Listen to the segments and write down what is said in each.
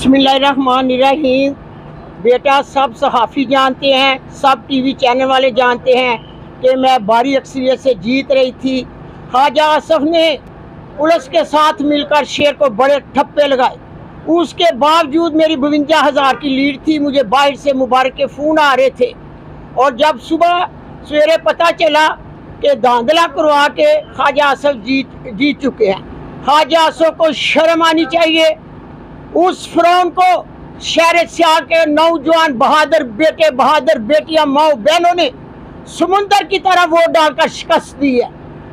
बिस्मिल्लाहिर्रहमानिर्रहीम। बेटा, सब सहाफ़ी जानते हैं, सब टीवी चैनल वाले जानते हैं कि मैं भारी अक्सरियत से जीत रही थी। ख्वाजा आसफ ने पुलिस के साथ मिलकर शेर को बड़े ठप्पे लगाए। उसके बावजूद मेरी 52,000 की लीड थी। मुझे बाहर से मुबारक के फ़ोन आ रहे थे और जब सुबह सवेरे पता चला कि धांधला करवा के ख्वाजा आसफ जीत चुके हैं। ख्वाजा आसफ को शर्म आनी चाहिए। उस फ़िरौन को शहर सियाल के नौजवान बहादुर बेटे बहादुर बेटियां माओ बहनों ने समुंदर की तरह वोट डालकर शिकस्त दी है।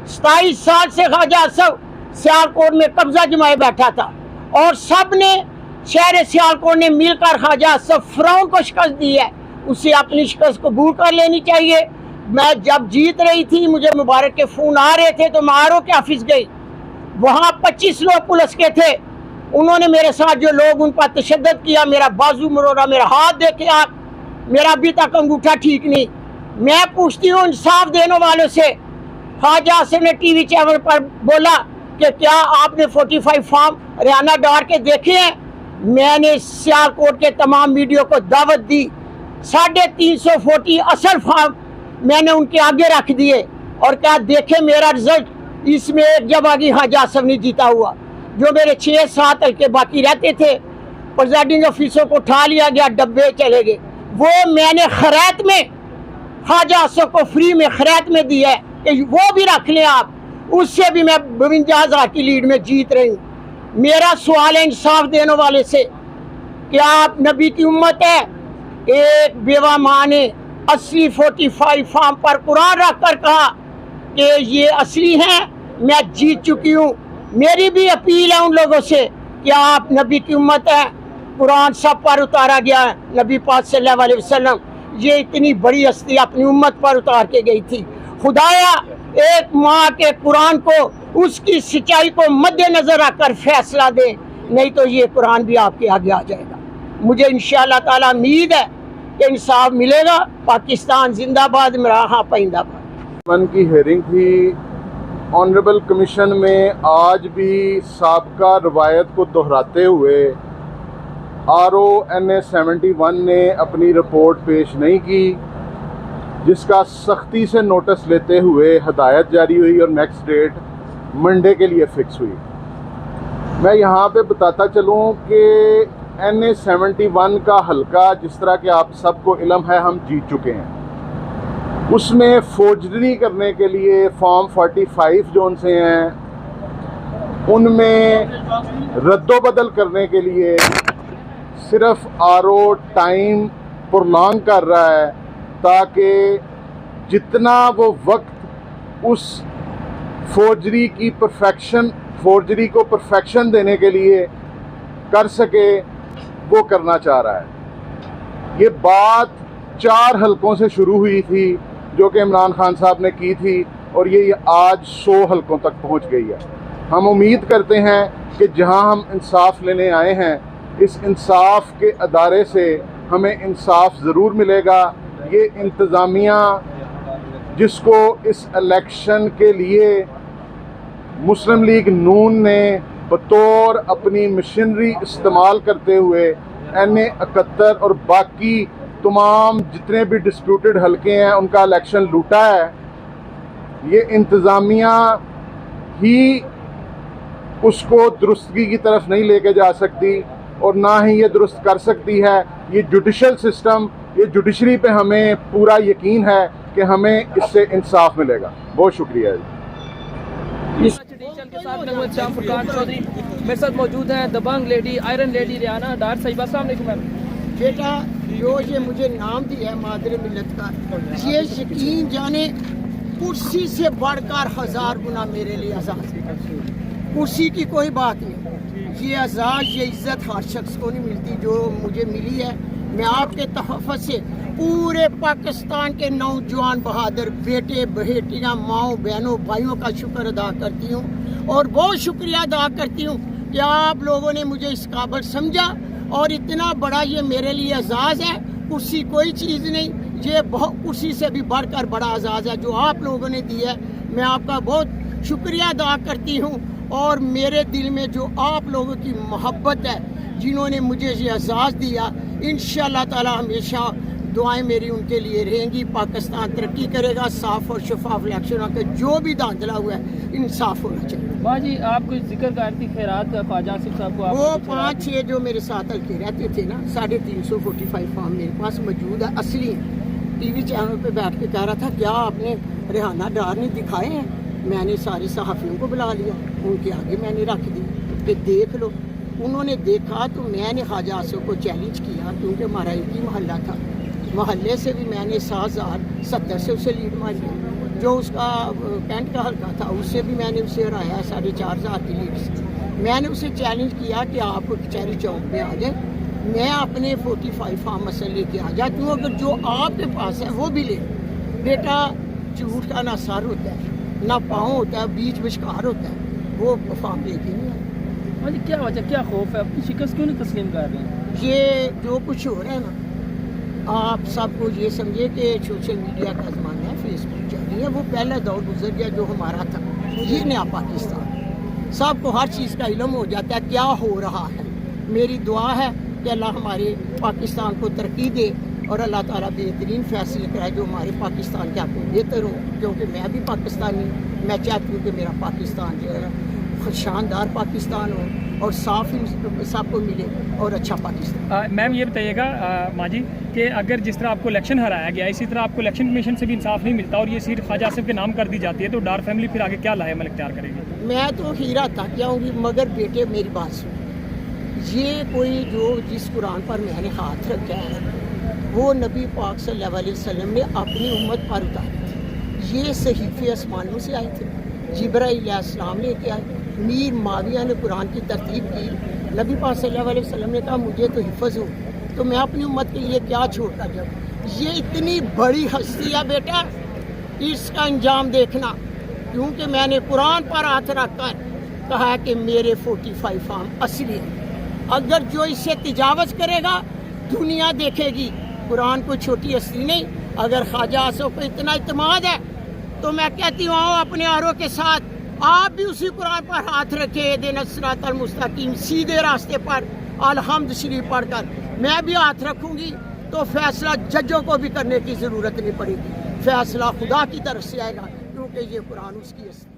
27 साल से ख्वाजा आसफ सियालकोट में कब्जा जमाए बैठा था और सब ने शहर सियालकोट ने मिलकर ख्वाजा आसफ फ़िरौन को शिकस्त दी है। उसे अपनी शिकस्त कबूल कर लेनी चाहिए। मैं जब जीत रही थी, मुझे मुबारक के फ़ोन आ रहे थे तो मैं आरओ के ऑफिस गई। वहाँ 25 लोग पुलिस के थे। उन्होंने मेरे साथ जो लोग उन पर तशद्दुद किया, मेरा बाजू मरोड़ा, मेरा हाथ देखे आप, मेरा अभी तक अंगूठा ठीक नहीं। मैं पूछती हूँ इंसाफ देने वालों से। ख्वाजा आसफ ने टीवी चैनल पर बोला कि क्या आपने 45 फार्म रियाना डार के देखे हैं। मैंने सियालकोट के तमाम मीडिया को दावत दी। 350 असल फार्म मैंने उनके आगे रख दिए और क्या देखे मेरा रिजल्ट। इसमें एक जगह ख्वाजा आसफ ने जीता हुआ। जो मेरे 6-7 हल्के बाकी रहते थे, प्रेसिडेंट ऑफिसों को उठा लिया गया, डब्बे चले गए। वो मैंने खैरात में ख्वाजा आसफ को फ्री में खैरात में दी है कि वो भी रख लें आप। उससे भी मैं 52,000 की लीड में जीत रही हूँ। मेरा सवाल है इंसाफ देने वाले से, क्या आप नबी की उम्मत है? एक बेवा माँ ने 45 फार्म पर कुरान रख कर कहा कि ये असली हैं, मैं जीत चुकी हूँ। मेरी भी अपील है उन लोगों से, क्या आप नबी की उम्मत है? कुरान सब पर उतारा गया है। नबी पाक सल्लल्लाहु अलैहि वसल्लम ये इतनी बड़ी हस्ती अपनी उम्मत पर उतार के गई थी। खुदाया एक माँ के कुरान को, उसकी सच्चाई को मद्देनजर रखकर फैसला दे, नहीं तो ये कुरान भी आपके आगे आ जाएगा। मुझे इंशाअल्लाह ताला उम्मीद है कि इंसाफ मिलेगा। पाकिस्तान जिंदाबाद, इमरान पाइंदाबाद। मन की हेयरिंग थी ऑनरेबल कमीशन में। आज भी साबका रवायत को दोहराते हुए RONA 71 ने अपनी रिपोर्ट पेश नहीं की, जिसका सख्ती से नोटिस लेते हुए हदायत जारी हुई और नेक्स्ट डेट मंडे के लिए फ़िक्स हुई। मैं यहाँ पे बताता चलूँ कि NA 71 का हल्का, जिस तरह के आप सबको इल्म है, हम जीत चुके हैं। उसमें फोर्जरी करने के लिए फॉर्म 45 जो उनसे हैं, उनमें रद्दोबदल करने के लिए सिर्फ RO टाइम प्रोलॉन्ग कर रहा है ताकि जितना वो वक्त उस फोर्जरी को परफेक्शन देने के लिए कर सके, वो करना चाह रहा है। ये बात 4 हलकों से शुरू हुई थी जो कि इमरान खान साहब ने की थी और ये आज 100 हलकों तक पहुंच गई है। हम उम्मीद करते हैं कि जहां हम इंसाफ लेने आए हैं, इस इंसाफ के अदारे से हमें इंसाफ ज़रूर मिलेगा। ये इंतज़ामिया जिसको इस इलेक्शन के लिए मुस्लिम लीग नून ने बतौर अपनी मशीनरी इस्तेमाल करते हुए NA 71 और बाकी तमाम जितने भी डिस्प्यूटेड हलके हैं उनका इलेक्शन लूटा है, ये इंतज़ामिया ही उसको दुरुस्तगी की तरफ नहीं लेके जा सकती और ना ही ये दुरुस्त कर सकती है। ये जुडिशल सिस्टम, ये जुडिशरी पे हमें पूरा यकीन है कि हमें इससे इंसाफ मिलेगा। बहुत शुक्रिया जी। के साथ मैं श्याम फुरकान चौधरी, मेरे साथ मौजूद हैं दबंग लेडी, आयरन लेडी रियाना डार साहिबा। अस्सलाम वालेकुम मैम। बेटा, जो ये मुझे नाम दिया है मादर मिल्लत का, ये यकीन जाने कुर्सी से बढ़कर 1000 गुना मेरे लिए आज़ाद है। कुर्सी की कोई बात नहीं, ये आज़ाद, ये इज़्ज़त हर शख्स को नहीं मिलती जो मुझे मिली है। मैं आपके तहफ़्फ़ुज़ से पूरे पाकिस्तान के नौजवान बहादुर बेटे बेटियां, माओ बहनों भाइयों का शुक्र अदा करती हूँ और बहुत शुक्रिया अदा करती हूँ कि आप लोगों ने मुझे इस काबिल समझा और इतना बड़ा ये मेरे लिए एजाज़ है। कुर्सी कोई चीज़ नहीं, ये बहुत कुर्सी से भी बढ़कर बड़ा एजाज़ है जो आप लोगों ने दिया है। मैं आपका बहुत शुक्रिया अदा करती हूँ اور میرے دل میں جو آپ لوگوں کی محبت ہے، جنہوں نے مجھے یہ اعزاز دیا، انشاءاللہ تعالی ہمیشہ دعائیں میری ان کے لیے رہیں گی۔ پاکستان ترقی کرے گا، صاف اور شفاف الیکشن ہو کے جو بھی دھاندلا ہوا ہے انصاف ہونا چاہیے۔ ماں جی آپ کو ذکر کر رہی تھی خیرات کا، خواجہ آصف صاحب کو آپ وہ کو کچھ 5-6 جو میرے ساتھ ہلکے رہتے تھے نا، 350 فارم میرے پاس موجود ہے، اصلی ٹی وی چینل پہ بیٹھ کے کہہ رہا تھا کیا آپ نے ریحانہ ڈار نے دکھائے ہیں؟ میں نے سارے صحافیوں کو بلا لیا، ان کے آگے میں نے رکھ دی کہ دیکھ لو۔ انہوں نے دیکھا تو میں نے خواجہ آصف کو چیلنج کیا، کیونکہ ہمارا ایک ہی محلہ تھا، محلے سے بھی میں نے 7,070 سے اسے لیڈ ماری، جو اس کا کینٹ کا حلقہ تھا اس سے بھی میں نے اسے ہرایا 4,500 کی لیڈ سے۔ میں نے اسے چیلنج کیا کہ آپ کچہری چوک میں آ جائیں، میں اپنے 45 فارم مسئلے لے کے آ جاتی ہوں، اگر جو آپ کے پاس ہے وہ بھی لے۔ بیٹا جھوٹ کا نہ سر ہوتا ہے نہ پاؤں ہوتا ہے، بیچ بشکار ہوتا ہے، وہ فارم لے کے نہیں آئے۔ ماں جی کیا وجہ، کیا خوف ہے، اپنی شکست کیوں نہیں تسلیم کر رہے ہیں؟ یہ جو کچھ ہو رہا ہے نا، آپ سب کو یہ سمجھے کہ سوشل میڈیا کا زمانہ ہے، فیس بک چل رہی ہے، وہ پہلا دور گزر گیا جو ہمارا تھا، یہ نیا پاکستان، سب کو ہر چیز کا علم ہو جاتا ہے کیا ہو رہا ہے۔ میری دعا ہے کہ اللہ ہمارے پاکستان کو ترقی دے اور اللہ تعالیٰ بہترین فیصلے کرائے جو ہمارے پاکستان کے آپ کو بہتر ہو، کیونکہ میں بھی پاکستانی ہوں، میں چاہتی ہوں کہ میرا پاکستان جو ہے شاندار پاکستان ہو اور صاف سب کو ملے اور اچھا پاکستان۔ میم یہ بتائیے گا ماں جی کہ اگر جس طرح آپ کو الیکشن ہرایا گیا، اسی طرح آپ کو الیکشن کمیشن سے بھی انصاف نہیں ملتا اور یہ سیٹ خواجہ آصف کے نام کر دی جاتی ہے، تو ڈار فیملی پھر آگے کیا لائے عمل اختیار کرے گی؟ میں تو ہیرا تک جاؤں گی، مگر بیٹے میری بات سن، یہ کوئی جو جس قرآن پر میں نے ہاتھ رکھا ہے وہ نبی پاک صلی اللہ علیہ وسلم نے اپنی امت پر اتاری تھی، یہ صحیفے آسمانوں سے آئے تھے، جبرائیل علیہ السلام لے کے آئے، میر معاویہ نے قرآن کی ترتیب کی، نبی پاک صلی اللہ علیہ وسلم نے کہا مجھے تو حفظ ہو، تو میں اپنی امت کے لیے کیا چھوڑ کر جاؤں؟ یہ اتنی بڑی ہستی ہے بیٹا، اس کا انجام دیکھنا، کیونکہ میں نے قرآن پر ہاتھ رکھ کر کہا کہ میرے 45 فارم اصلی ہیں، اگر جو اس سے تجاوز کرے گا دنیا دیکھے گی۔ قرآن کوئی چھوٹی ہستی نہیں، اگر خواجہ آصف کو اتنا اعتماد ہے تو میں کہتی ہوں آؤ اپنے آرو کے ساتھ آپ بھی اسی قرآن پر ہاتھ رکھے، اہدنا الصراط المستقیم، سیدھے راستے پر الحمد شریف پڑھ کر میں بھی ہاتھ رکھوں گی، تو فیصلہ ججوں کو بھی کرنے کی ضرورت نہیں پڑے گی، فیصلہ خدا کی طرف سے آئے گا، کیونکہ یہ قرآن اس کی ہستی ہے۔